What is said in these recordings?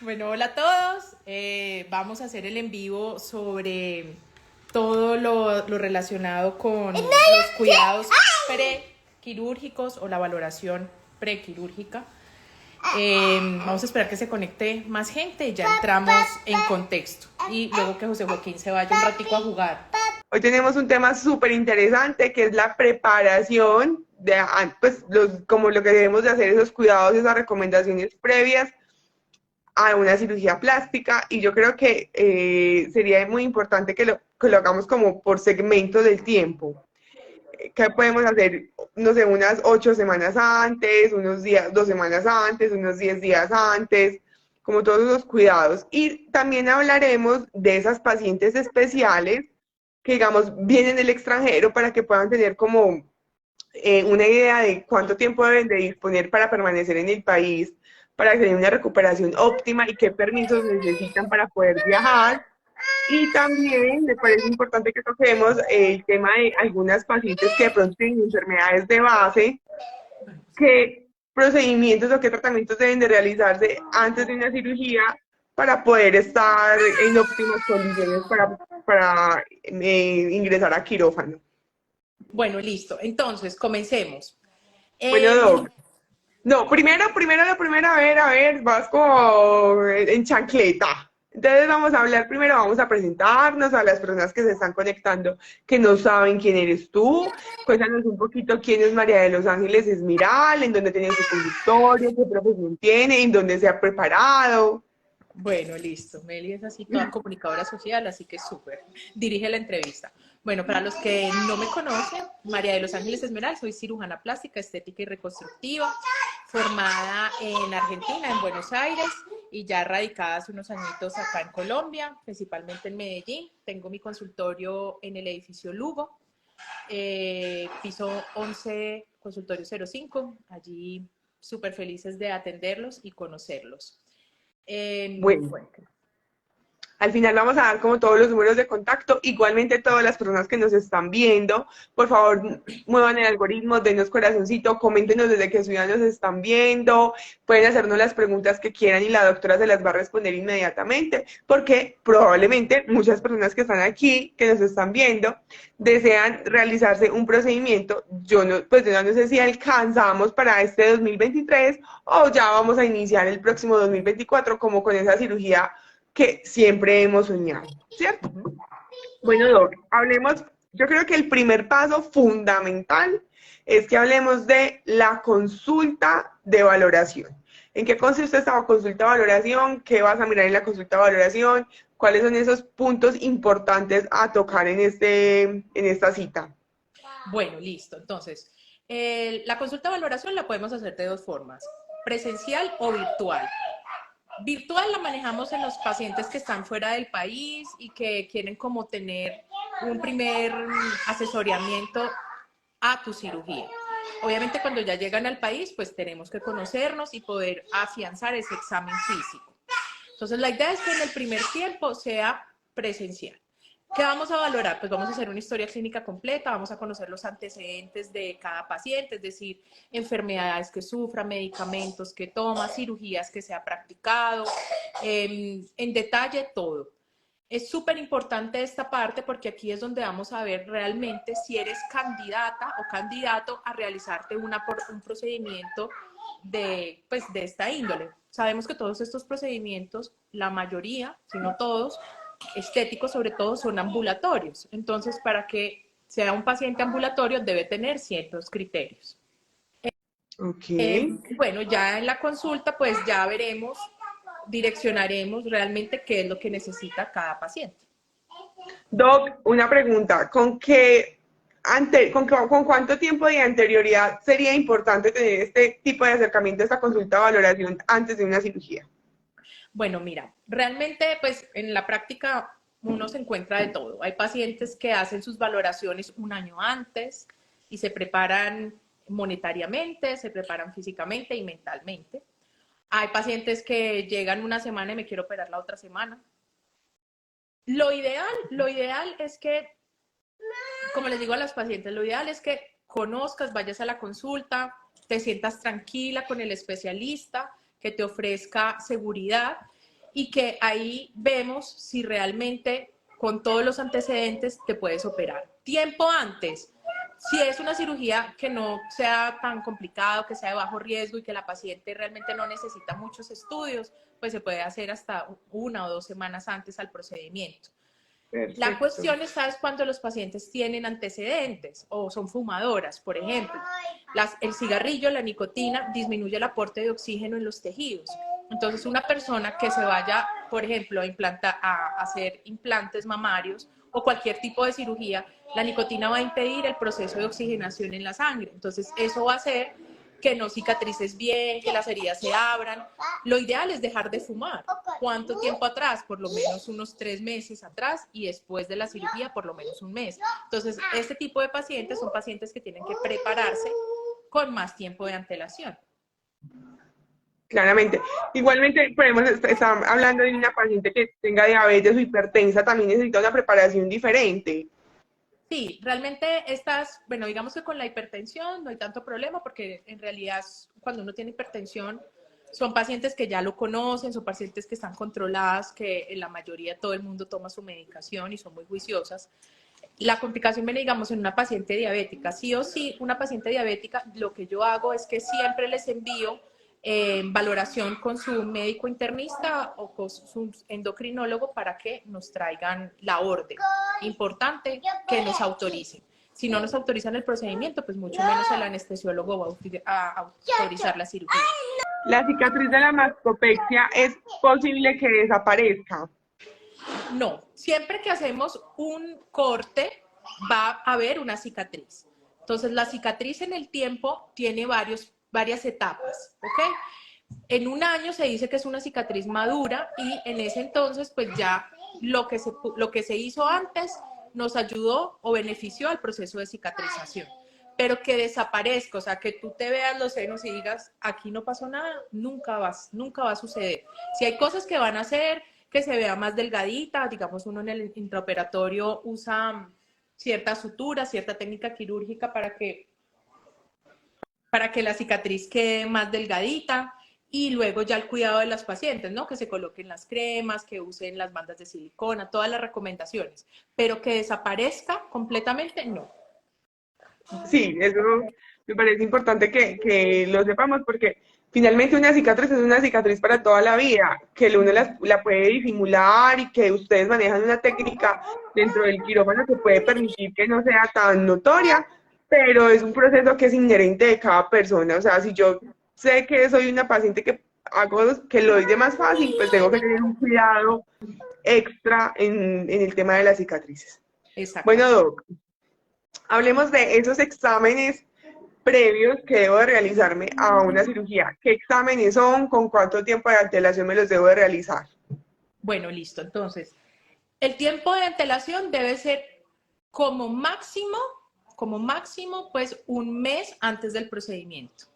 Bueno, hola a todos. Vamos a hacer el en vivo sobre todo lo relacionado con los cuidados prequirúrgicos o la valoración prequirúrgica. Vamos a esperar que se conecte más gente y ya entramos en contexto. Y luego que José Joaquín se vaya un ratico a jugar. Hoy tenemos un tema súper interesante que es la preparación de, pues, como lo que debemos de hacer, esos cuidados, esas recomendaciones previas a una cirugía plástica. Y yo creo que sería muy importante que lo hagamos como por segmento del tiempo. ¿Qué podemos hacer? No sé, unas 8 semanas antes, unos días, 2 semanas antes, unos 10 días antes, como todos esos cuidados. Y también hablaremos de esas pacientes especiales que, digamos, vienen del extranjero para que puedan tener como una idea de cuánto tiempo deben de disponer para permanecer en el país, para tener una recuperación óptima y qué permisos necesitan para poder viajar. Y también me parece importante que toquemos el tema de algunas pacientes que de pronto tienen enfermedades de base, qué procedimientos o qué tratamientos deben de realizarse antes de una cirugía para poder estar en óptimas condiciones para ingresar a quirófano. Bueno, listo. Entonces, comencemos. Bueno, Eh, Doc. No, a ver, vas como en chancleta. Entonces vamos a hablar primero, vamos a presentarnos a las personas que se están conectando, que no saben quién eres tú. Cuéntanos un poquito quién es María de los Ángeles Esmiral, en dónde tiene su consultorio, qué profesión tiene, en dónde se ha preparado. Bueno, listo. Meli es así, toda comunicadora social, así que súper. Dirige la entrevista. Bueno, para los que no me conocen, María de los Ángeles Esmeral, soy cirujana plástica, estética y reconstructiva, formada en Argentina, en Buenos Aires, y ya radicada hace unos añitos acá en Colombia, principalmente en Medellín. Tengo mi consultorio en el edificio Lugo, piso 11, consultorio 05. Allí súper felices de atenderlos y conocerlos. Bueno, Bueno, al final vamos a dar como todos los números de contacto. Igualmente todas las personas que nos están viendo, por favor, muevan el algoritmo, denos corazoncito, coméntenos desde qué ciudad nos están viendo, pueden hacernos las preguntas que quieran y la doctora se las va a responder inmediatamente, porque probablemente muchas personas que están aquí, que nos están viendo, desean realizarse un procedimiento. Yo no, pues yo no sé si alcanzamos para este 2023 o ya vamos a iniciar el próximo 2024 como con esa cirugía que siempre hemos soñado, ¿cierto? Bueno, Doc, hablemos, yo creo que el primer paso fundamental es que hablemos de la consulta de valoración. ¿En qué consiste esta consulta de valoración? ¿Qué vas a mirar en la consulta de valoración? ¿Cuáles son esos puntos importantes a tocar en esta cita? bueno, listo. Entonces, la consulta de valoración la podemos hacer de dos formas, presencial o virtual. Virtual la manejamos en los pacientes que están fuera del país y que quieren como tener un primer asesoramiento a tu cirugía. Obviamente cuando ya llegan al país, pues tenemos que conocernos y poder afianzar ese examen físico. Entonces la idea es que en el primer tiempo sea presencial. ¿Qué vamos a valorar? Pues vamos a hacer una historia clínica completa, vamos a conocer los antecedentes de cada paciente, es decir, enfermedades que sufra, medicamentos que toma, cirugías que se ha practicado, en detalle todo. Es súper importante esta parte porque aquí es donde vamos a ver realmente si eres candidata o candidato a realizarte un procedimiento pues, de esta índole. Sabemos que todos estos procedimientos, la mayoría, si no todos, estéticos sobre todo, son ambulatorios. Entonces, para que sea un paciente ambulatorio debe tener ciertos criterios. Ok. Bueno, ya en la consulta, pues ya veremos, direccionaremos realmente qué es lo que necesita cada paciente. Doc, una pregunta. ¿Con cuánto tiempo de anterioridad sería importante tener este tipo de acercamiento, esta consulta de valoración antes de una cirugía? Bueno, mira, realmente pues en la práctica uno se encuentra de todo. Hay pacientes que hacen sus valoraciones un año antes y se preparan monetariamente, se preparan físicamente y mentalmente. Hay pacientes que llegan una semana y me quiero operar la otra semana. Lo ideal es que, como les digo a los pacientes, lo ideal es que conozcas, vayas a la consulta, te sientas tranquila con el especialista, que te ofrezca seguridad y que ahí vemos si realmente con todos los antecedentes te puedes operar. Tiempo antes, si es una cirugía que no sea tan complicado, que sea de bajo riesgo y que la paciente realmente no necesita muchos estudios, pues se puede hacer hasta 1 o 2 semanas antes al procedimiento. La Perfecto. cuestión está es cuando los pacientes tienen antecedentes o son fumadoras, por ejemplo. El cigarrillo, la nicotina, disminuye el aporte de oxígeno en los tejidos. Entonces, una persona que se vaya, por ejemplo, a hacer implantes mamarios o cualquier tipo de cirugía, la nicotina va a impedir el proceso de oxigenación en la sangre. Entonces, eso va a hacer que no cicatrices bien, que las heridas se abran. Lo ideal es dejar de fumar. ¿Cuánto tiempo atrás? Por lo menos unos 3 meses atrás, y después de la cirugía por lo menos un mes. Entonces, este tipo de pacientes son pacientes que tienen que prepararse con más tiempo de antelación. Claramente. Igualmente, podemos estar hablando de una paciente que tenga diabetes o hipertensa, también necesita una preparación diferente. Sí, realmente bueno, digamos que con la hipertensión no hay tanto problema porque en realidad cuando uno tiene hipertensión son pacientes que ya lo conocen, son pacientes que están controladas, que en la mayoría todo el mundo toma su medicación y son muy juiciosas. La complicación viene, digamos, en una paciente diabética. Sí o sí, una paciente diabética, lo que yo hago es que siempre les envío valoración con su médico internista o con su endocrinólogo para que nos traigan la orden. Importante que nos autoricen. Si no nos autorizan el procedimiento, pues mucho menos el anestesiólogo va a autorizar la cirugía. La cicatriz de la mastopexia es posible que desaparezca. No, siempre que hacemos un corte va a haber una cicatriz. Entonces, la cicatriz en el tiempo tiene varias etapas, ¿ok? En un año se dice que es una cicatriz madura y en ese entonces, pues ya lo que se hizo antes nos ayudó o benefició al proceso de cicatrización. Pero que desaparezca, o sea, que tú te veas los senos y digas, aquí no pasó nada, nunca va a suceder. Si hay cosas que van a hacer, que se vea más delgadita, digamos, uno en el intraoperatorio usa cierta sutura, cierta técnica quirúrgica para que la cicatriz quede más delgadita, y luego ya el cuidado de las pacientes, ¿no? Que se coloquen las cremas, que usen las bandas de silicona, todas las recomendaciones, pero que desaparezca completamente, no. Sí, eso me parece importante que lo sepamos porque finalmente una cicatriz es una cicatriz para toda la vida, que uno la puede disimular y que ustedes manejan una técnica dentro del quirófano que puede permitir que no sea tan notoria, pero es un proceso que es inherente de cada persona. O sea, si yo sé que soy una paciente que hago que lo hice más fácil, pues tengo que tener un cuidado extra en el tema de las cicatrices. Bueno, Exactamente. Doc, hablemos de esos exámenes previos que debo de realizarme a una cirugía. ¿Qué exámenes son? ¿Con cuánto tiempo de antelación me los debo de realizar? Bueno, listo. Entonces, el tiempo de antelación debe ser como máximo, pues un mes antes del procedimiento.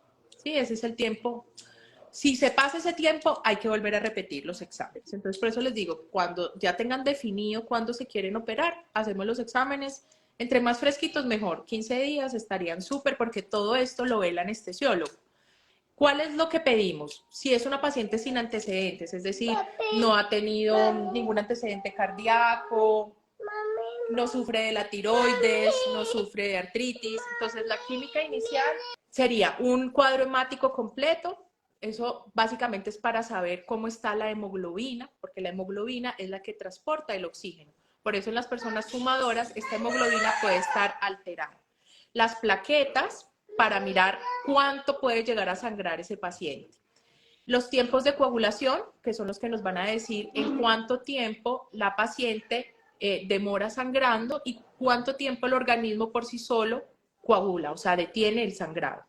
Sí, ese es el tiempo. Si se pasa ese tiempo, hay que volver a repetir los exámenes. Entonces, por eso les digo, cuando ya tengan definido cuándo se quieren operar, hacemos los exámenes. Entre más fresquitos, mejor. 15 días estarían súper porque todo esto lo ve el anestesiólogo. ¿Cuál es lo que pedimos? Si es una paciente sin antecedentes, es decir, no ha tenido ningún antecedente cardíaco, no sufre de la tiroides, no sufre de artritis, entonces la química inicial sería un cuadro hemático completo. Eso básicamente es para saber cómo está la hemoglobina, porque la hemoglobina es la que transporta el oxígeno. Por eso en las personas fumadoras esta hemoglobina puede estar alterada. Las plaquetas para mirar cuánto puede llegar a sangrar ese paciente. Los tiempos de coagulación, que son los que nos van a decir en cuánto tiempo la paciente demora sangrando y cuánto tiempo el organismo por sí solo coagula, o sea, detiene el sangrado.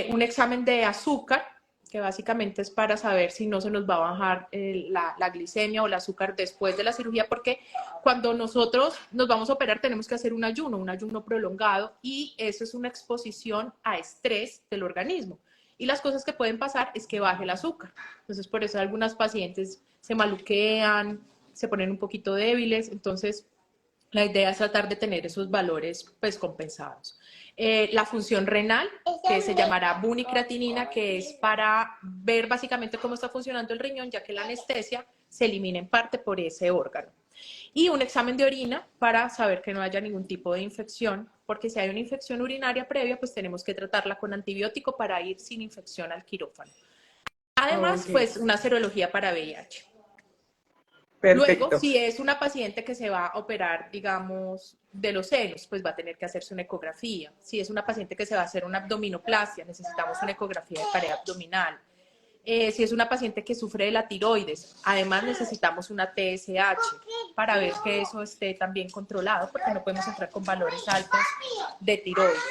Un examen de azúcar, que básicamente es para saber si no se nos va a bajar la glicemia o el azúcar después de la cirugía, porque cuando nosotros nos vamos a operar tenemos que hacer un ayuno prolongado, y eso es una exposición a estrés del organismo. Y las cosas que pueden pasar es que baje el azúcar. Entonces, por eso algunas pacientes se maluquean, se ponen un poquito débiles. Entonces, La idea es tratar de tener esos valores pues compensados. La función renal, que se llamará bunicreatinina, que es para ver básicamente cómo está funcionando el riñón, ya que la anestesia se elimina en parte por ese órgano. Y un examen de orina para saber que no haya ningún tipo de infección, porque si hay una infección urinaria previa, pues tenemos que tratarla con antibiótico para ir sin infección al quirófano. Además, Ok, pues una serología para VIH. Luego, perfecto. si es una paciente que se va a operar, digamos, de los senos, pues va a tener que hacerse una ecografía. Si es una paciente que se va a hacer una abdominoplastia, necesitamos una ecografía de pared abdominal. Si es una paciente que sufre de la tiroides, además necesitamos una TSH para ver que eso esté también controlado, porque no podemos entrar con valores altos de tiroides.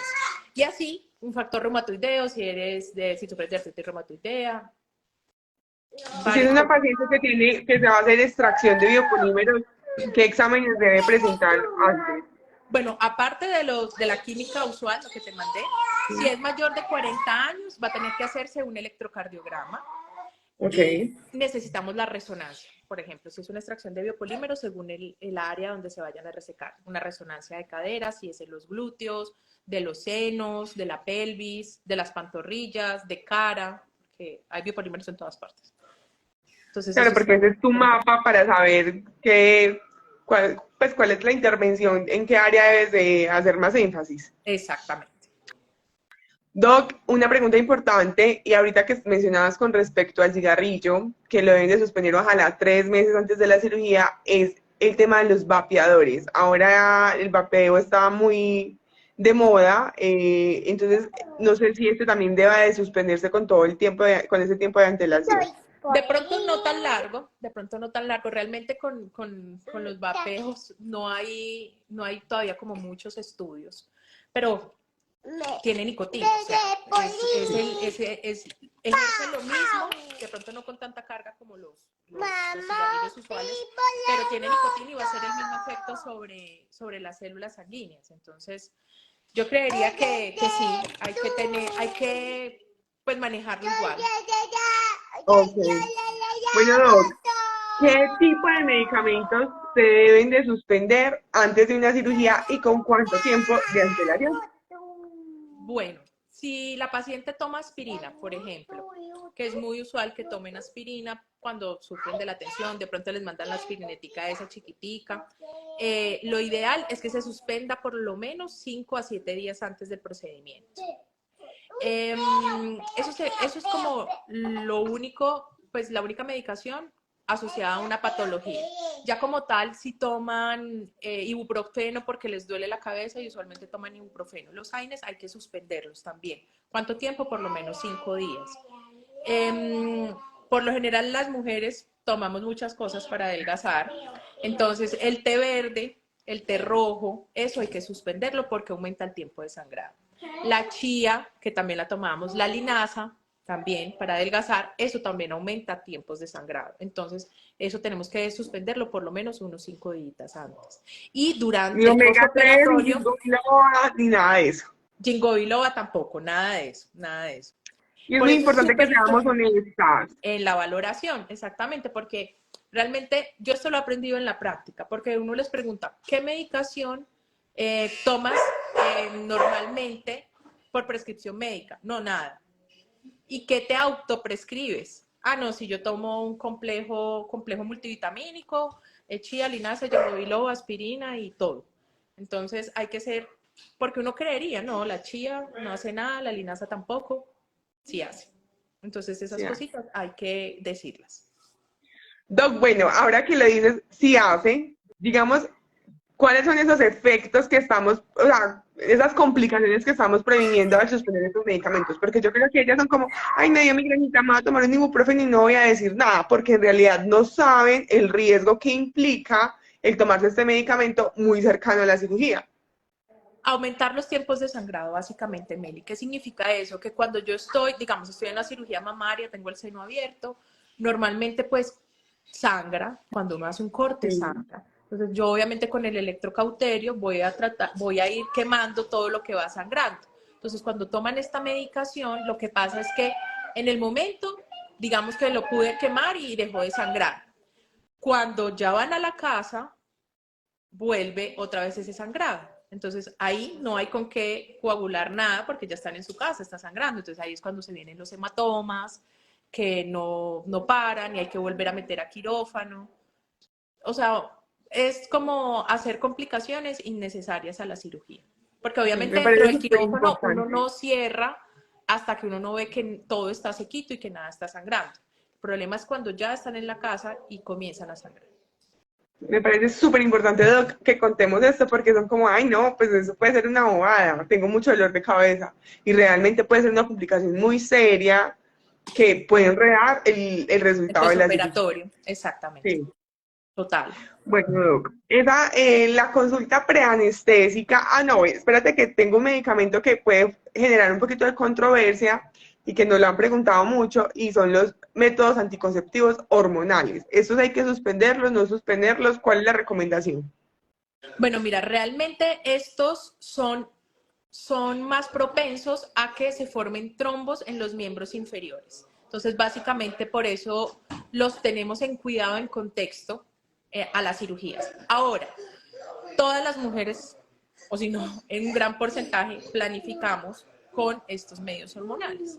Y así, un factor reumatoideo, si sufres de artritis reumatoidea, Y si es varios. una paciente que se va a hacer extracción de biopolímeros, ¿qué exámenes debe presentar antes? Bueno, aparte de la química usual, lo que te mandé, si Sí. es mayor de 40 años, va a tener que hacerse un electrocardiograma Ok. y necesitamos la resonancia. Por ejemplo, si es una extracción de biopolímeros, según el área donde se vayan a resecar. Una resonancia de cadera, si es en los glúteos, de los senos, de la pelvis, de las pantorrillas, de cara, que hay biopolímeros en todas partes. Entonces, Claro, eso porque está ese es tu mapa para saber cuál es la intervención, en qué área debes de hacer más énfasis. exactamente. Doc, una pregunta importante, y ahorita que mencionabas con respecto al cigarrillo, que lo deben de suspender ojalá 3 meses antes de la cirugía, es el tema de los vapeadores. Ahora el vapeo está muy de moda, entonces no sé si este también deba de suspenderse con todo el tiempo, con ese tiempo de antelación. De pronto no tan largo, de pronto no tan largo. Realmente con los vapeos no hay todavía como muchos estudios, pero tiene nicotina, o sea, ejerce lo mismo, de pronto no con tanta carga como los cigarrillos usuales, pero tiene nicotina y va a ser el mismo efecto sobre las células sanguíneas. Entonces, yo creería que sí, hay que pues manejarlo igual. Ok. Bueno, Doc, ¿qué tipo de medicamentos se deben de suspender antes de una cirugía y con cuánto tiempo de antelación? Bueno, si la paciente toma aspirina, por ejemplo, que es muy usual que tomen aspirina cuando sufren de la tensión, de pronto les mandan la aspirinética esa chiquitica, lo ideal es que se suspenda por lo menos 5 a 7 días antes del procedimiento. Eso es como lo único, pues la única medicación asociada a una patología. Ya como tal, si toman ibuprofeno porque les duele la cabeza y usualmente toman ibuprofeno. Los AINES hay que suspenderlos también. ¿Cuánto tiempo? Por lo menos 5 días. Por lo general las mujeres tomamos muchas cosas para adelgazar. Entonces el té verde, el té rojo, eso hay que suspenderlo porque aumenta el tiempo de sangrado. La chía, que también la tomamos, la linaza, también para adelgazar, eso también aumenta tiempos de sangrado. Entonces, eso tenemos que suspenderlo por lo menos unos 5 días antes. Y Ni durante el omega 3 ni postoperatorio, ginkgo biloba, ni nada de eso. ginkgo biloba tampoco, nada de eso, nada de eso. Y es Por muy eso es importante que súper seamos importante honestas. en la valoración, exactamente, porque realmente yo esto lo he aprendido en la práctica, porque uno les pregunta, ¿qué medicación tomas normalmente por prescripción médica? No, nada. ¿Y qué te autoprescribes? Ah, no, si yo tomo un complejo multivitamínico, chía, linaza, ginkgo biloba, aspirina y todo. Entonces hay que ser, porque uno creería, no, la chía no hace nada, la linaza tampoco, sí hace. Entonces esas Sí. cositas hay que decirlas. Doc, bueno, ahora que lo dices, sí hace, digamos, ¿cuáles son esos efectos que estamos, o sea, esas complicaciones que estamos previniendo al suspender estos medicamentos? Porque yo creo que ellas son como, ay, me dio migranita, me voy a tomar un ibuprofeno y no voy a decir nada, porque en realidad no saben el riesgo que implica el tomarse este medicamento muy cercano a la cirugía. Aumentar los tiempos de sangrado, básicamente, Meli. ¿Qué significa eso? Que cuando yo estoy, digamos, estoy en la cirugía mamaria, tengo el seno abierto, normalmente pues sangra, cuando uno hace un corte Sí. sangra. Entonces yo obviamente con el electrocauterio voy a ir quemando todo lo que va sangrando. Entonces cuando toman esta medicación, lo que pasa es que en el momento, digamos que lo pude quemar y dejó de sangrar. Cuando ya van a la casa, vuelve otra vez ese sangrado. Entonces ahí no hay con qué coagular nada porque ya están en su casa, está sangrando. Entonces ahí es cuando se vienen los hematomas que no paran y hay que volver a meter a quirófano. O sea, es como hacer complicaciones innecesarias a la cirugía. Porque obviamente Me dentro parece del súper quirófano uno importante. no cierra hasta que uno no ve que todo está sequito y que nada está sangrando. El problema es cuando ya están en la casa y comienzan a sangrar. Me parece súper importante, Doc, que contemos esto porque son como, ay, no, pues eso puede ser una bobada, tengo mucho dolor de cabeza y realmente puede ser una complicación muy seria que puede enredar el El resultado de la cirugía. postoperatorio, exactamente. Sí. Total. Bueno, Doc, la consulta preanestésica, no, espérate que tengo un medicamento que puede generar un poquito de controversia y que nos lo han preguntado mucho y son los métodos anticonceptivos hormonales. ¿Estos hay que suspenderlos, no suspenderlos? ¿Cuál es la recomendación? Bueno, mira, realmente estos son más propensos a que se formen trombos en los miembros inferiores. Entonces, básicamente por eso los tenemos en cuidado en contexto a las cirugías. Ahora, todas las mujeres, o si no, en un gran porcentaje, planificamos con estos medios hormonales.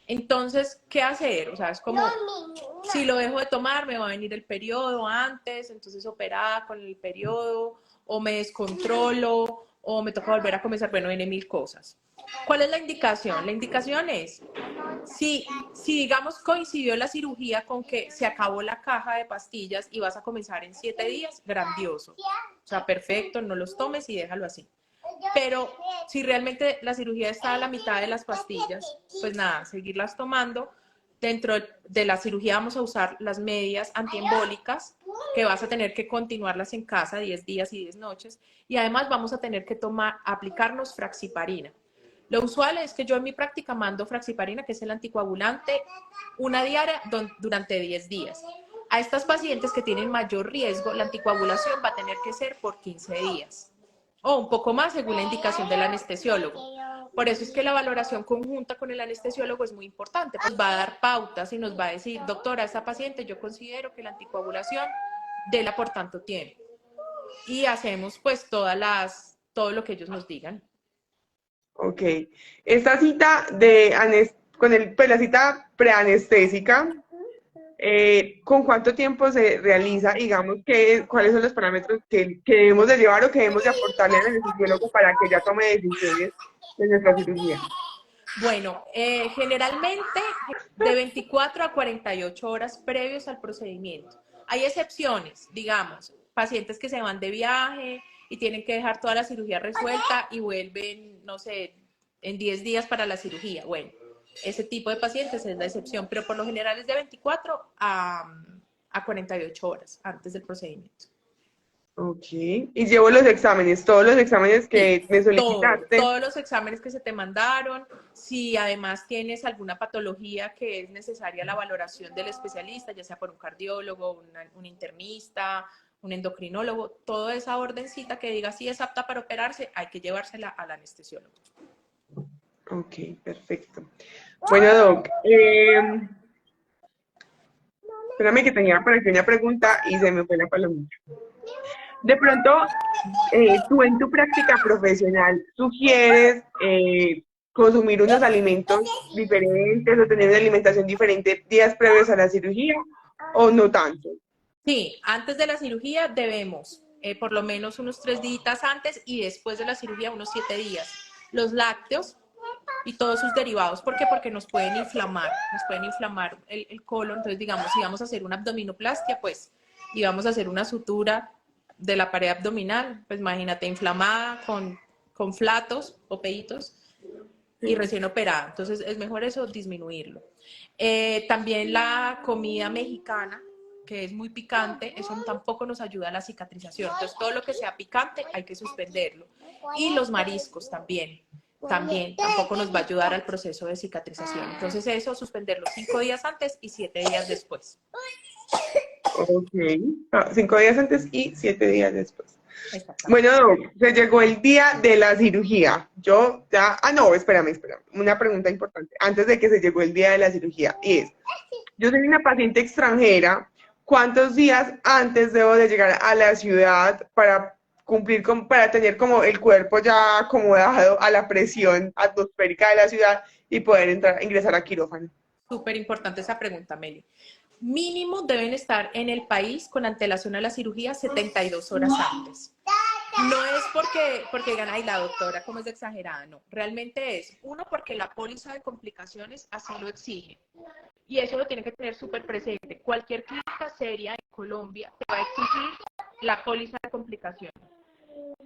Entonces, ¿qué hacer? O sea, es como, si lo dejo de tomar, me va a venir el periodo antes, entonces operada con el periodo, o me descontrolo, o me toca volver a comenzar, bueno, viene mil cosas. ¿Cuál es la indicación? La indicación es, si digamos coincidió la cirugía con que se acabó la caja de pastillas y vas a comenzar en 7 días, grandioso. O sea, perfecto, no los tomes y déjalo así. Pero si realmente la cirugía está a la mitad de las pastillas, pues nada, seguirlas tomando. Dentro de la cirugía vamos a usar las medias antiembólicas, que vas a tener que continuarlas en casa 10 días y 10 noches. Y además vamos a tener que aplicarnos fraxiparina. Lo usual es que yo en mi práctica mando fraxiparina, que es el anticoagulante, una diaria durante 10 días. A estas pacientes que tienen mayor riesgo, la anticoagulación va a tener que ser por 15 días o un poco más según la indicación del anestesiólogo. Por eso es que la valoración conjunta con el anestesiólogo es muy importante, pues va a dar pautas y nos va a decir, doctora, esta paciente yo considero que la anticoagulación déla por tanto tiempo. Y hacemos pues todo lo que ellos nos digan. Ok. Esta cita pues la cita preanestésica, ¿con cuánto tiempo se realiza? Digamos, ¿cuáles son los parámetros que debemos de llevar o que debemos de aportarle al anestesiólogo para que ya tome decisiones de nuestra cirugía? Bueno, generalmente de 24 a 48 horas previos al procedimiento. Hay excepciones, digamos, pacientes que se van de viaje y tienen que dejar toda la cirugía resuelta y vuelven, no sé, en 10 días para la cirugía. Bueno, ese tipo de pacientes es la excepción, pero por lo general es de 24 a 48 horas antes del procedimiento. Ok. Y llevo los exámenes, todos los exámenes Sí, que me solicitaste. todos los exámenes que se te mandaron, si además tienes alguna patología que es necesaria la valoración del especialista, ya sea por un cardiólogo, un internista, un endocrinólogo, toda esa ordencita que diga si es apta para operarse, hay que llevársela al anestesiólogo. Ok, perfecto. Bueno, Doc, espérame que tenía por aquí una pregunta y se me fue la palomita. De pronto, tú en tu práctica profesional sugieres consumir unos alimentos diferentes o tener una alimentación diferente días previos a la cirugía o no tanto. Sí, antes de la cirugía debemos, por lo menos unos 3 días antes y después de la cirugía unos 7 días. Los lácteos y todos sus derivados. ¿Por qué? Porque nos pueden inflamar el colon. Entonces, digamos, si vamos a hacer una abdominoplastia, pues, y vamos a hacer una sutura de la pared abdominal, pues imagínate, inflamada con flatos o peitos y recién operada. Entonces, es mejor eso, disminuirlo. También la comida mexicana, que es muy picante, eso tampoco nos ayuda a la cicatrización. Entonces, todo lo que sea picante hay que suspenderlo. Y los mariscos también tampoco nos va a ayudar al proceso de cicatrización. Entonces eso, suspenderlo 5 días antes y 7 días después. Ok, 5 días antes y 7 días después. Bueno, Doc, se llegó el día de la cirugía. Yo ya, no, espérame, una pregunta importante, antes de que se llegó el día de la cirugía, y es, yo soy una paciente extranjera, ¿cuántos días antes debo de llegar a la ciudad para cumplir para tener como el cuerpo ya acomodado a la presión atmosférica de la ciudad y poder ingresar a quirófano? Súper importante esa pregunta, Meli. Mínimo deben estar en el país con antelación a la cirugía 72 horas antes. No es porque digan, ay, la doctora, ¿cómo es de exagerada? No, realmente es, uno, porque la póliza de complicaciones así lo exige. Y eso lo tienen que tener súper presente. Cualquier clínica seria en Colombia te va a exigir la póliza de complicaciones.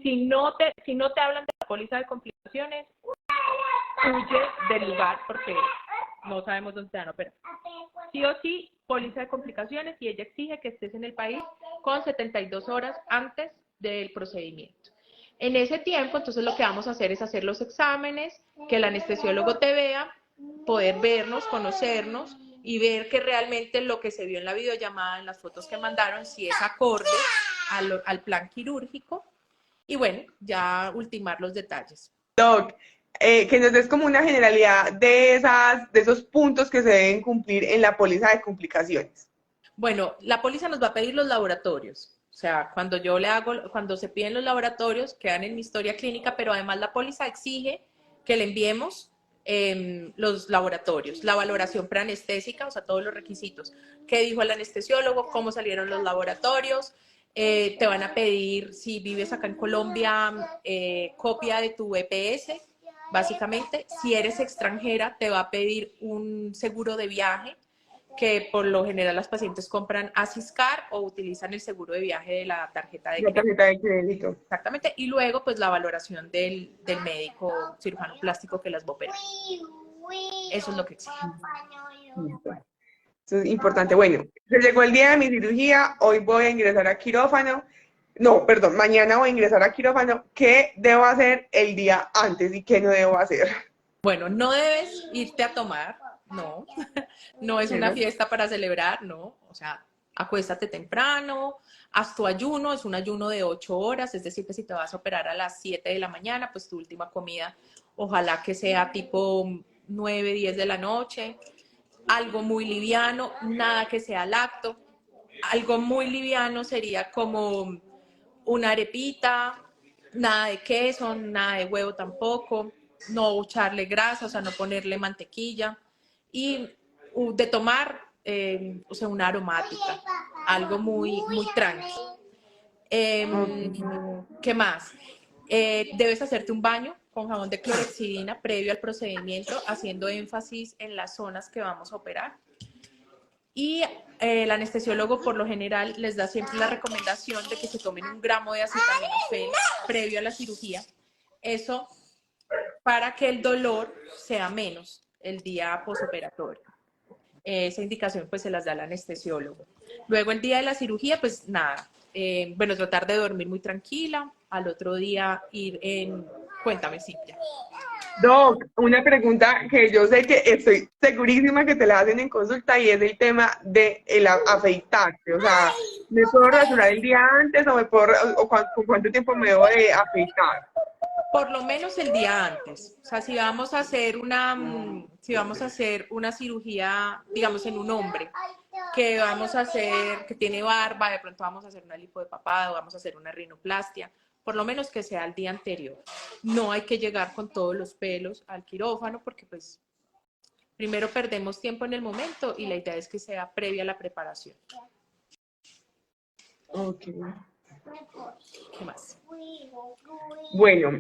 Si no te hablan de la póliza de complicaciones, huye del lugar porque no sabemos dónde te van a operar. Sí o sí, póliza de complicaciones, y ella exige que estés en el país con 72 horas antes del procedimiento. En ese tiempo, entonces lo que vamos a hacer es hacer los exámenes, que el anestesiólogo te vea, poder vernos, conocernos y ver que realmente lo que se vio en la videollamada, en las fotos que mandaron, si es acorde al plan quirúrgico, y bueno, ya ultimar los detalles. Doc, que nos des como una generalidad de esos puntos que se deben cumplir en la póliza de complicaciones. Bueno, la póliza nos va a pedir los laboratorios. O sea, cuando se piden los laboratorios, quedan en mi historia clínica, pero además la póliza exige que le enviemos los laboratorios, la valoración preanestésica, o sea, todos los requisitos. ¿Qué dijo el anestesiólogo? ¿Cómo salieron los laboratorios? Te van a pedir, si vives acá en Colombia, copia de tu EPS, básicamente. Si eres extranjera, te va a pedir un seguro de viaje, que por lo general las pacientes compran Asiscar o utilizan el seguro de viaje de la tarjeta de crédito. La tarjeta de crédito. Exactamente. Y luego, pues, la valoración del médico cirujano plástico que las va a operar. Eso es lo que exige. Eso es importante. Bueno, se llegó el día de mi cirugía, hoy voy a ingresar a quirófano. No, perdón, mañana voy a ingresar a quirófano. ¿Qué debo hacer el día antes y qué no debo hacer? Bueno, no debes irte a tomar, no. No es una fiesta para celebrar, no. O sea, acuéstate temprano, haz tu ayuno, es un ayuno de 8 horas, es decir, que si te vas a operar a las 7 de la mañana, pues tu última comida, ojalá que sea tipo 9, 10 de la noche, algo muy liviano, nada que sea lacto. Algo muy liviano sería como una arepita, nada de queso, nada de huevo tampoco, no echarle grasa, o sea, no ponerle mantequilla, y de tomar, o sea, una aromática, algo muy, muy tranqui. ¿Qué más? Debes hacerte un baño con jabón de clorexidina previo al procedimiento, haciendo énfasis en las zonas que vamos a operar. Y el anestesiólogo por lo general les da siempre la recomendación de que se tomen 1 gramo de acetaminofén previo a la cirugía. Eso para que el dolor sea menos el día posoperatorio. Esa indicación pues se las da el anestesiólogo. Luego el día de la cirugía, pues nada, bueno, tratar de dormir muy tranquila, al otro día ir en... Cuéntame, Cintia. Doc, una pregunta que yo sé que estoy segurísima que te la hacen en consulta, y es el tema de el afeitarse. O sea, ¿me puedo rasurar el día antes con cuánto tiempo me debo de afeitar? Por lo menos el día antes. O sea, si vamos a hacer una cirugía, digamos, en un hombre, que tiene barba, de pronto vamos a hacer una lipo de papada, vamos a hacer una rinoplastia, por lo menos que sea el día anterior. No hay que llegar con todos los pelos al quirófano, porque pues primero perdemos tiempo en el momento, y la idea es que sea previa a la preparación. Ok. ¿Qué más? Bueno,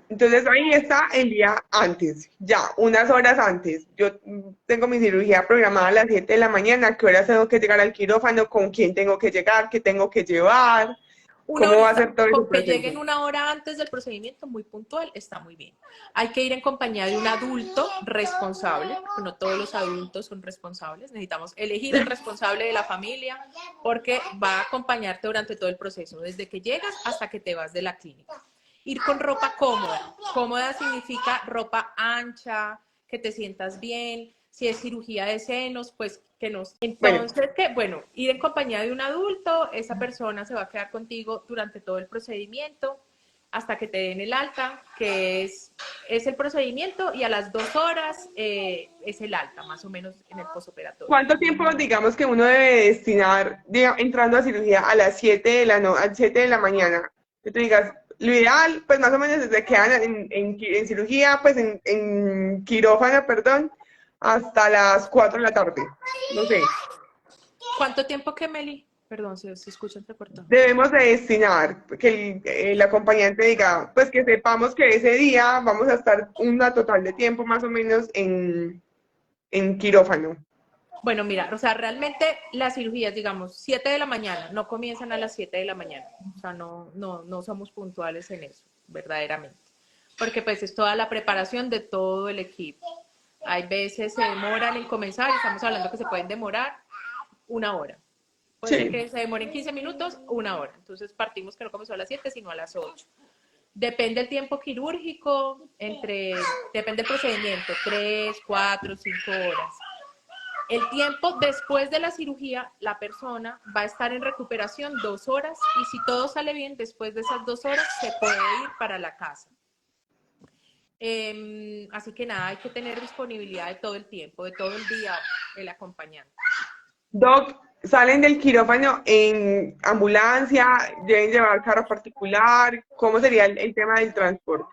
entonces ahí está el día antes, ya, unas horas antes. Yo tengo mi cirugía programada a las 7 de la mañana. ¿Qué horas tengo que llegar al quirófano? ¿Con quién tengo que llegar? ¿Qué tengo que llevar? ¿Cómo va a ser todo ese Con que proceso? lleguen 1 hora antes del procedimiento, muy puntual, está muy bien. Hay que ir en compañía de un adulto responsable, porque no todos los adultos son responsables. Necesitamos elegir el responsable de la familia, porque va a acompañarte durante todo el proceso, desde que llegas hasta que te vas de la clínica. Ir con ropa cómoda. Cómoda significa ropa ancha, que te sientas bien. Si es cirugía de senos, pues que nos... Entonces, ir en compañía de un adulto, esa persona se va a quedar contigo durante todo el procedimiento, hasta que te den el alta, que es el procedimiento, y a las 2 horas es el alta, más o menos, en el posoperatorio. ¿Cuánto tiempo, digamos, que uno debe destinar entrando a cirugía a las 7 de la mañana? que tú digas, lo ideal, pues más o menos desde que quedan en cirugía, pues en quirófano, perdón, hasta las 4 de la tarde, no sé. ¿Cuánto tiempo que Meli? Perdón, se escucha entrecortado. Debemos de destinar, que el acompañante diga, pues que sepamos que ese día vamos a estar una total de tiempo más o menos en quirófano. Bueno, mira, o sea, realmente las cirugías, digamos, 7 de la mañana, no comienzan a las 7 de la mañana. O sea, no somos puntuales en eso, verdaderamente. Porque pues es toda la preparación de todo el equipo. Hay veces se demoran en comenzar, estamos hablando que se pueden demorar 1 hora. Puede ser Sí, que se demoren 15 minutos, 1 hora. Entonces partimos que no comenzó a las 7, sino a las 8. Depende del tiempo quirúrgico, depende del procedimiento, 3, 4, 5 horas. El tiempo después de la cirugía, la persona va a estar en recuperación 2 horas y si todo sale bien, después de esas 2 horas se puede ir para la casa. Así que nada, hay que tener disponibilidad de todo el tiempo, de todo el día, el acompañante. Doc, salen del quirófano en ambulancia, deben llevar carro particular, ¿cómo sería el tema del transporte?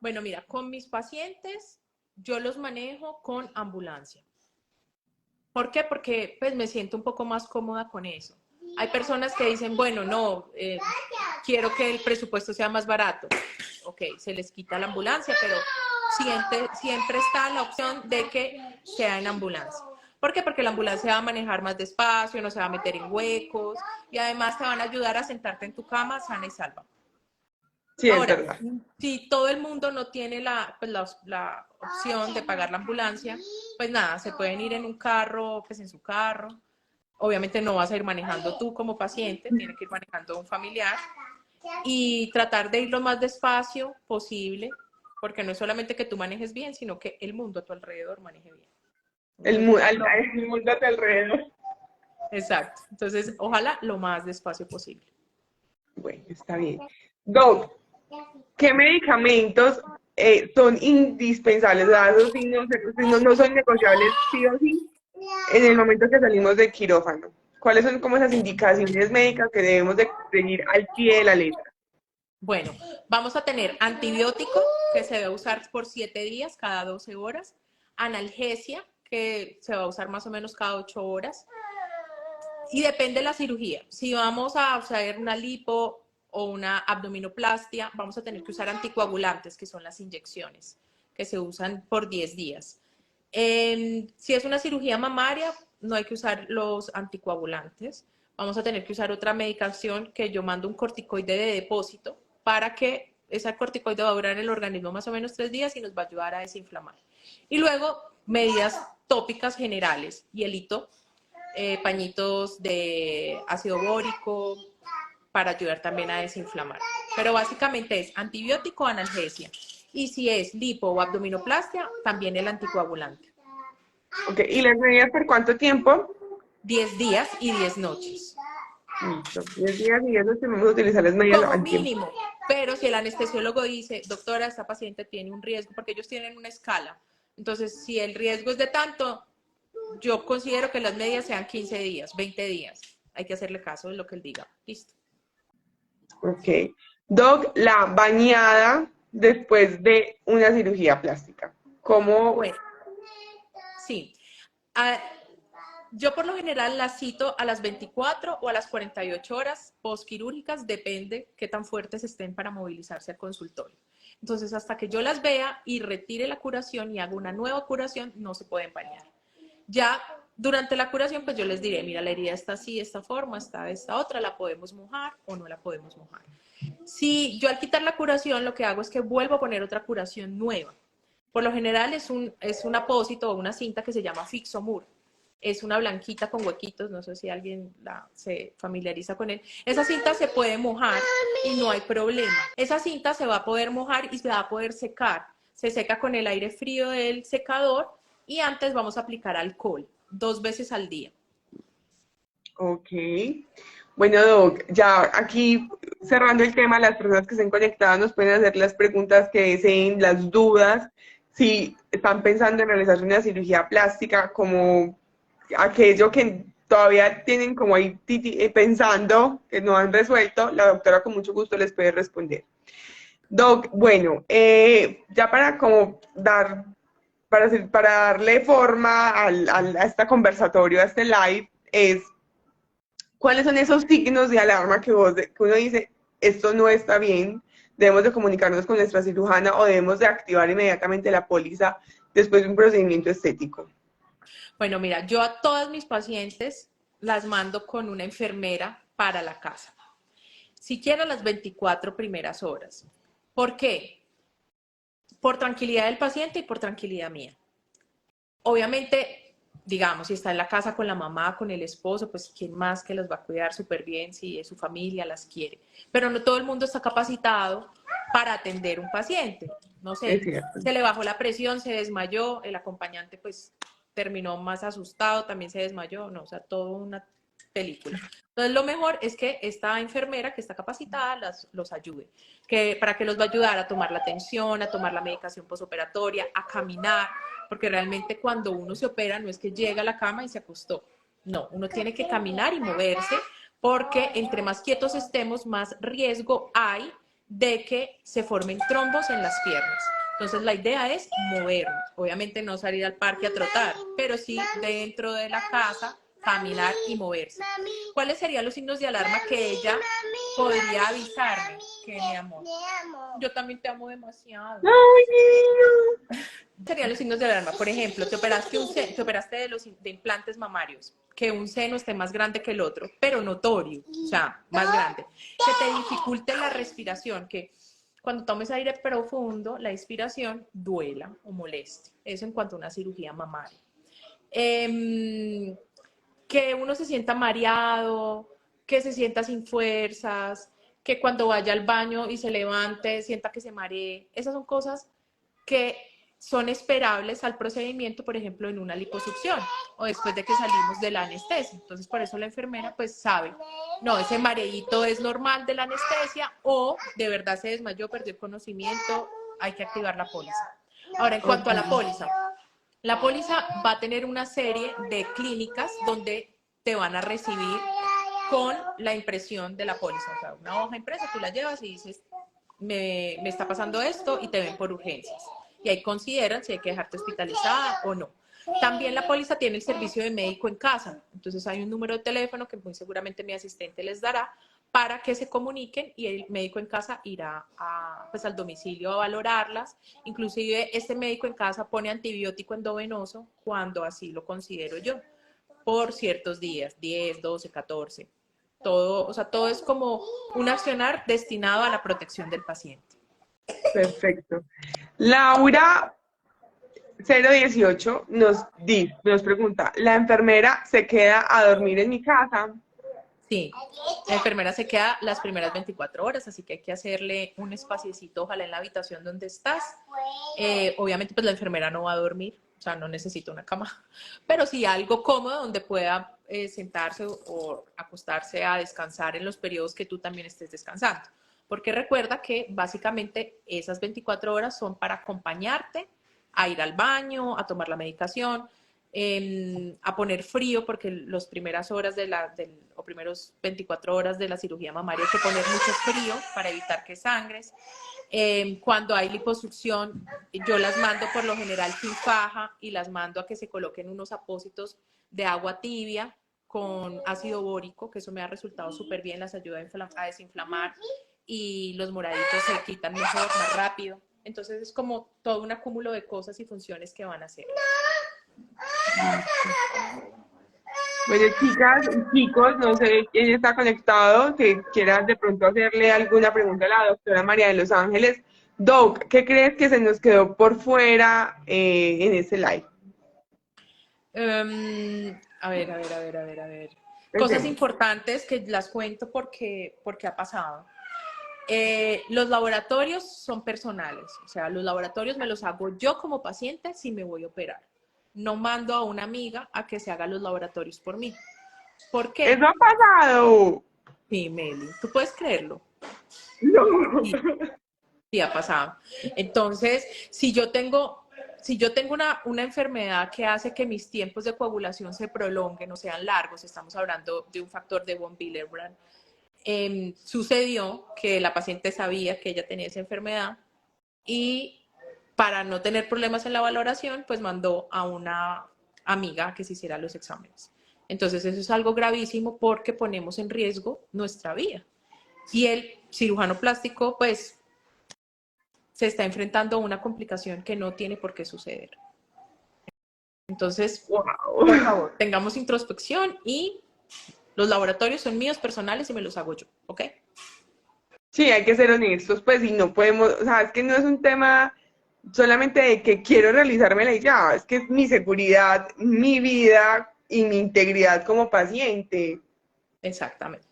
Bueno, mira, con mis pacientes yo los manejo con ambulancia. ¿Por qué? Porque pues me siento un poco más cómoda con eso. Hay personas que dicen, bueno, no, quiero que el presupuesto sea más barato. Ok, se les quita la ambulancia, pero siempre está la opción de que sea en ambulancia. ¿Por qué? Porque la ambulancia va a manejar más despacio, no se va a meter en huecos y además te van a ayudar a sentarte en tu cama sana y salva. Sí, es Ahora, verdad. si todo el mundo no tiene la opción de pagar la ambulancia, pues nada, se pueden ir en un carro, pues en su carro. Obviamente no vas a ir manejando tú como paciente, tiene que ir manejando un familiar y tratar de ir lo más despacio posible, porque no es solamente que tú manejes bien, sino que el mundo a tu alrededor maneje bien. Entonces, El mundo a tu alrededor. exacto. Entonces, ojalá lo más despacio posible. Bueno, está bien. Doc, ¿qué medicamentos son indispensables? O sea, esos sí no son negociables sí o sí en el momento que salimos del quirófano. ¿Cuáles son como esas indicaciones médicas que debemos de seguir al pie de la letra? Bueno, vamos a tener antibiótico, que se va a usar por 7 días, cada 12 horas. Analgesia, que se va a usar más o menos cada 8 horas. Y depende de la cirugía. Si vamos a usar una lipo o una abdominoplastia, vamos a tener que usar anticoagulantes, que son las inyecciones, que se usan por 10 días. Si es una cirugía mamaria, no hay que usar los anticoagulantes. Vamos a tener que usar otra medicación que yo mando un corticoide de depósito para que ese corticoide va a durar en el organismo más o menos 3 días y nos va a ayudar a desinflamar. Y luego, medidas tópicas generales, hielito, pañitos de ácido bórico para ayudar también a desinflamar. Pero básicamente es antibiótico o analgesia. Y si es lipo o abdominoplastia, también el anticoagulante. Ok, ¿y las medidas por cuánto tiempo? 10 días y 10 noches. Listo, 10 días y 10 noches vamos a utilizar las medidas Como al tiempo. mínimo. Pero si el anestesiólogo dice, doctora, esta paciente tiene un riesgo, porque ellos tienen una escala. Entonces, si el riesgo es de tanto, yo considero que las medias sean 15 días, 20 días. Hay que hacerle caso de lo que él diga. Listo. Ok. Doc, la bañada después de una cirugía plástica. ¿Cómo? Bueno, sí. Ah, yo por lo general las cito a las 24 o a las 48 horas postquirúrgicas, depende qué tan fuertes estén para movilizarse al consultorio. Entonces, hasta que yo las vea y retire la curación y haga una nueva curación, no se pueden bañar. Ya durante la curación, pues yo les diré, mira, la herida está así, de esta forma, está de esta otra, la podemos mojar o no la podemos mojar. Si yo al quitar la curación, lo que hago es que vuelvo a poner otra curación nueva. Por lo general es un apósito o una cinta que se llama Fixomur. Es una blanquita con huequitos, no sé si alguien se familiariza con él. Esa cinta se puede mojar y no hay problema. Esa cinta se va a poder mojar y se va a poder secar. Se seca con el aire frío del secador y antes vamos a aplicar alcohol 2 veces al día. Ok. Bueno, Doc, ya aquí cerrando el tema, las personas que estén conectadas nos pueden hacer las preguntas que deseen, las dudas, si están pensando en realizar una cirugía plástica, como aquello que todavía tienen como ahí pensando que no han resuelto, la doctora con mucho gusto les puede responder. Doc, bueno, ya para como para darle forma a este conversatorio, a este live, ¿cuáles son esos signos de alarma que uno dice, esto no está bien, debemos de comunicarnos con nuestra cirujana o debemos de activar inmediatamente la póliza después de un procedimiento estético? Bueno, mira, yo a todas mis pacientes las mando con una enfermera para la casa. Siquiera las 24 primeras horas. ¿Por qué? Por tranquilidad del paciente y por tranquilidad mía. Obviamente, digamos, si está en la casa con la mamá, con el esposo, pues quién más que los va a cuidar súper bien si es su familia, las quiere. Pero no todo el mundo está capacitado para atender un paciente. No Es sé, cierto. se le bajó la presión, se desmayó, el acompañante pues terminó más asustado, también se desmayó, no, o sea, toda una película. Entonces, lo mejor es que esta enfermera que está capacitada los ayude, para que los va a ayudar a tomar la atención, a tomar la medicación posoperatoria, a caminar, porque realmente cuando uno se opera no es que llega a la cama y se acostó, no, uno tiene que caminar y moverse, porque entre más quietos estemos, más riesgo hay de que se formen trombos en las piernas. Entonces la idea es movernos, obviamente no salir al parque a trotar, pero sí dentro de la casa caminar y moverse. ¿Cuáles serían los signos de alarma que ella podría avisarme? Que mi amor, yo también te amo demasiado. ¡Ay, Serían los signos de alarma. Por ejemplo, te operaste de implantes mamarios, que un seno esté más grande que el otro, pero notorio, o sea, más grande. Que te dificulte la respiración, que cuando tomes aire profundo, la inspiración duela o moleste. Eso en cuanto a una cirugía mamaria. Que uno se sienta mareado, que se sienta sin fuerzas, que cuando vaya al baño y se levante, sienta que se maree. Esas son cosas que son esperables al procedimiento, por ejemplo, en una liposucción o después de que salimos de la anestesia. Entonces, por eso la enfermera pues sabe, no, ese mareíto es normal de la anestesia o de verdad se desmayó, perdió el conocimiento, hay que activar la póliza. Ahora, en cuanto a la póliza va a tener una serie de clínicas donde te van a recibir con la impresión de la póliza. O sea, una hoja impresa, tú la llevas y dices, me está pasando esto y te ven por urgencias. Y ahí consideran si hay que dejarte hospitalizada o no. También la póliza tiene el servicio de médico en casa. Entonces hay un número de teléfono que muy seguramente mi asistente les dará para que se comuniquen y el médico en casa irá pues al domicilio a valorarlas. Inclusive este médico en casa pone antibiótico endovenoso cuando así lo considero yo, por ciertos días, 10, 12, 14. Todo, o sea, todo es como un accionar destinado a la protección del paciente. perfecto. Laura 018 nos pregunta, ¿la enfermera se queda a dormir en mi casa? Sí, la enfermera se queda las primeras 24 horas, así que hay que hacerle un espaciecito, ojalá en la habitación donde estás. Obviamente, pues la enfermera no va a dormir, o sea, no necesita una cama, pero sí algo cómodo donde pueda sentarse o acostarse a descansar en los periodos que tú también estés descansando. Porque recuerda que básicamente esas 24 horas son para acompañarte a ir al baño, a tomar la medicación, a poner frío, porque las primeras horas o primeros 24 horas de la cirugía mamaria hay que poner mucho frío para evitar que sangres. Cuando hay liposucción, yo las mando por lo general sin faja y las mando a que se coloquen unos apósitos de agua tibia con ácido bórico, que eso me ha resultado súper bien, las ayuda a desinflamar y los moraditos se quitan mejor, más rápido. Entonces es como todo un acúmulo de cosas y funciones que van a hacer. Bueno, chicas y chicos, no sé quién está conectado, que quiera de pronto hacerle alguna pregunta a la doctora María de los Ángeles. Doc, ¿qué crees que se nos quedó por fuera en ese live? A ver. Cosas Pensemos. importantes que las cuento porque ha pasado. Los laboratorios son personales, o sea, los laboratorios me los hago yo como paciente si me voy a operar. No mando a una amiga a que se haga los laboratorios por mí. ¿Por qué? ¿Eso ha pasado? Sí, Meli, ¿tú puedes creerlo? No. Sí, sí ha pasado. Entonces, si yo tengo si yo tengo una enfermedad que hace que mis tiempos de coagulación se prolonguen o sean largos, estamos hablando de un factor de von Willebrand, sucedió que la paciente sabía que ella tenía esa enfermedad y para no tener problemas en la valoración, pues mandó a una amiga a que se hiciera los exámenes. Entonces eso es algo gravísimo porque ponemos en riesgo nuestra vida. Y el cirujano plástico, pues, se está enfrentando a una complicación que no tiene por qué suceder. Entonces, Wow. por favor, tengamos introspección y los laboratorios son míos personales y me los hago yo, ¿ok? Sí, hay que ser honestos, pues, y no podemos, o sea, es que no es un tema solamente de que quiero realizármela y ya, es que es mi seguridad, mi vida y mi integridad como paciente. Exactamente.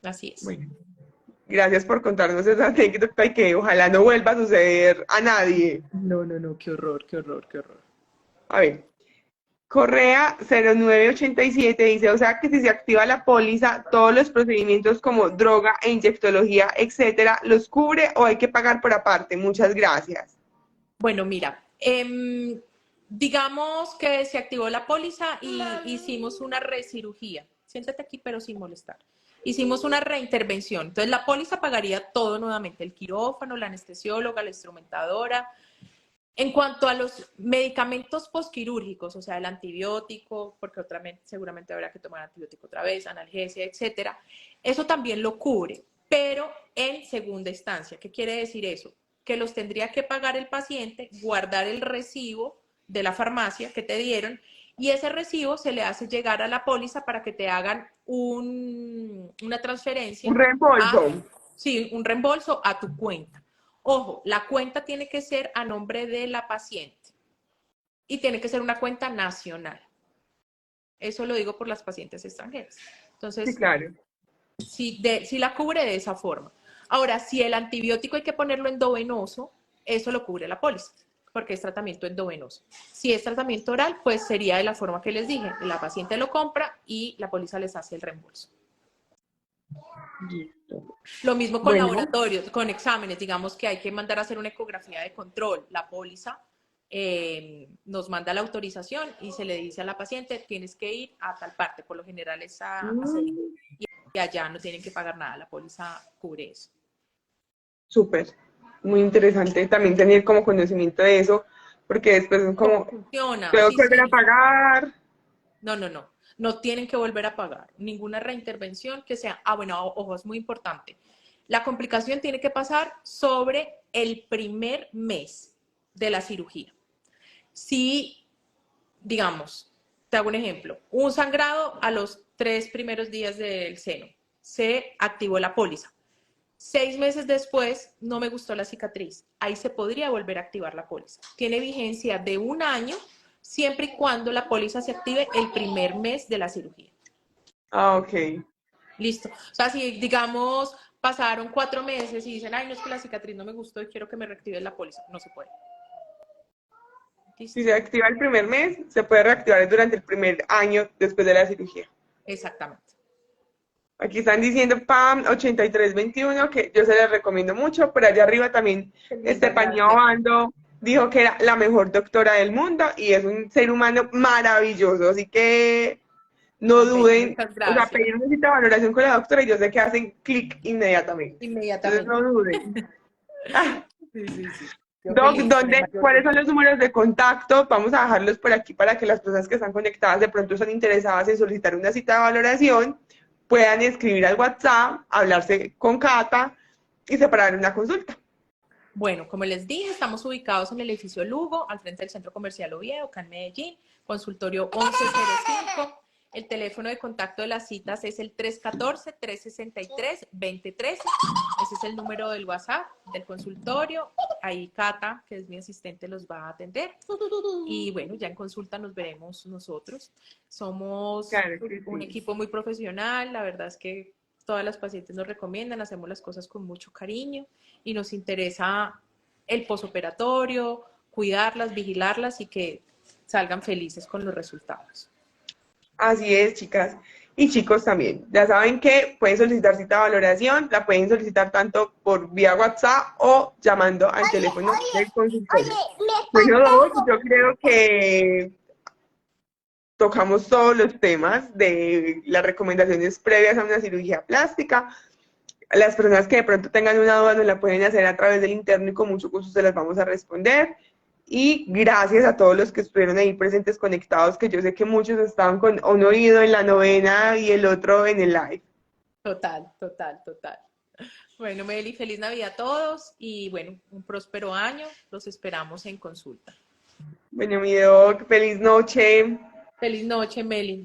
Así es. Bueno, gracias por contarnos esa anécdota y que ojalá no vuelva a suceder a nadie. No, no, no, qué horror, qué horror, qué horror. A ver, Correa 0987 dice, o sea que si se activa la póliza, todos los procedimientos como droga e inyectología, etcétera, ¿los cubre o hay que pagar por aparte? Muchas gracias. Bueno, mira, digamos que se activó la póliza y hicimos una recirugía. Siéntate aquí, pero sin molestar. Hicimos una reintervención. Entonces, la póliza pagaría todo nuevamente, el quirófano, la anestesióloga, la instrumentadora. En cuanto a los medicamentos postquirúrgicos, o sea, el antibiótico, porque seguramente habrá que tomar antibiótico otra vez, analgesia, etcétera, eso también lo cubre, pero en segunda instancia. ¿Qué quiere decir eso? Que los tendría que pagar el paciente, guardar el recibo de la farmacia que te dieron y ese recibo se le hace llegar a la póliza para que te hagan una transferencia, Un reembolso. sí, un reembolso a tu cuenta. Ojo, la cuenta tiene que ser a nombre de la paciente y tiene que ser una cuenta nacional. Eso lo digo por las pacientes extranjeras. Sí, Entonces, claro. si la cubre de esa forma. Ahora, si el antibiótico hay que ponerlo endovenoso, eso lo cubre la póliza, porque es tratamiento endovenoso. Si es tratamiento oral, pues sería de la forma que les dije. La paciente lo compra y la póliza les hace el reembolso. Listo. Lo mismo con Bueno, laboratorios, con exámenes, digamos que hay que mandar a hacer una ecografía de control. La póliza nos manda la autorización y se le dice a la paciente, tienes que ir a tal parte, por lo general es a Sevilla, y allá no tienen que pagar nada, la póliza cubre eso. súper. Muy interesante también tener como conocimiento de eso, porque después es ¿Cómo como, funciona? tengo Sí, que volver a sí. pagar. No, no, no. No tienen que volver a pagar ninguna reintervención que sea. Ah, bueno, ojo, es muy importante. La complicación tiene que pasar sobre el primer mes de la cirugía. Si, digamos, te hago un ejemplo, un sangrado a los 3 primeros días del seno, se activó la póliza. 6 meses después, no me gustó la cicatriz. Ahí se podría volver a activar la póliza. Tiene vigencia de 1 año, siempre y cuando la póliza se active el primer mes de la cirugía. Ah, ok. Listo. O sea, si digamos pasaron 4 meses y dicen, ay, no es que la cicatriz no me gustó y quiero que me reactiven la póliza, no se puede. Si Listo. se activa el primer mes, se puede reactivar durante el primer año después de la cirugía. Exactamente. Aquí están diciendo PAM 8321, que yo se les recomiendo mucho. Por allá arriba también Estefanía Gracias. Obando dijo que era la mejor doctora del mundo y es un ser humano maravilloso. Así que no Tan bello, duden, muchas o sea, gracias. pedir una cita de valoración con la doctora y yo sé que hacen clic inmediatamente. Entonces Inmediatamente. no duden. Ah, Sí, sí, sí. Yo Doc, feliz, con el ¿dónde, mayor cuáles gusto. son los números de contacto? Vamos a dejarlos por aquí para que las personas que están conectadas de pronto están interesadas en solicitar una cita de valoración, puedan escribir al WhatsApp, hablarse con Cata y separar una consulta. Bueno, como les dije, estamos ubicados en el edificio Lugo, al frente del Centro Comercial Oviedo, acá en Medellín, consultorio 1105. El teléfono de contacto de las citas es el 314-363-2013. Ese es el número del WhatsApp del consultorio. Ahí Cata, que es mi asistente, los va a atender. Y bueno, ya en consulta nos veremos nosotros. Somos Claro que un sí. equipo muy profesional. La verdad es que todas las pacientes nos recomiendan, hacemos las cosas con mucho cariño y nos interesa el posoperatorio, cuidarlas, vigilarlas y que salgan felices con los resultados. Así es, chicas. Y chicos también, ya saben que pueden solicitar cita de valoración, la pueden solicitar tanto por vía WhatsApp o llamando al teléfono del consultorio. Bueno, Doc, yo creo que tocamos todos los temas de las recomendaciones previas a una cirugía plástica. Las personas que de pronto tengan una duda nos la pueden hacer a través del interno y con mucho gusto se las vamos a responder. Y gracias a todos los que estuvieron ahí presentes conectados, que yo sé que muchos estaban con un oído en la novena y el otro en el live. Total, total, total. Bueno, Meli, feliz Navidad a todos y bueno, un próspero año. Los esperamos en consulta. Bueno, mi Doc, feliz noche. Feliz noche, Meli.